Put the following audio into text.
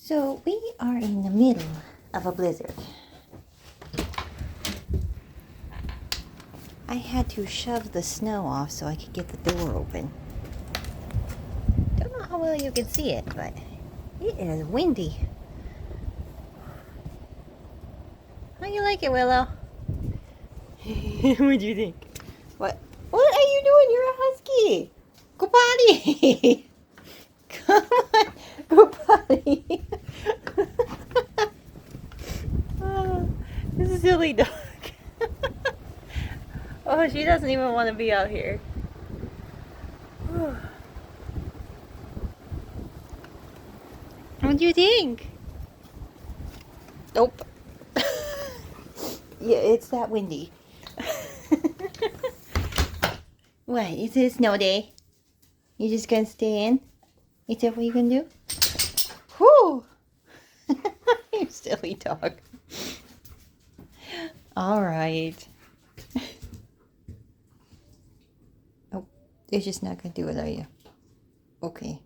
So we are in the middle of a blizzard. I had to shove the snow off so I could get the door open. Don't know how well you can see it, but it is windy. How you like it, Willow? What do you think? What are you doing? You're a husky. Go potty. Come on, go potty. Oh, this is a silly dog. Oh, she doesn't even want to be out here. What do you think? Nope. Yeah, it's that windy. What? Is it a snow day? You just gonna stay in? Is that what you gonna do? Whew! You silly dog. Alright. Oh, you're just not gonna do it, are you? Okay.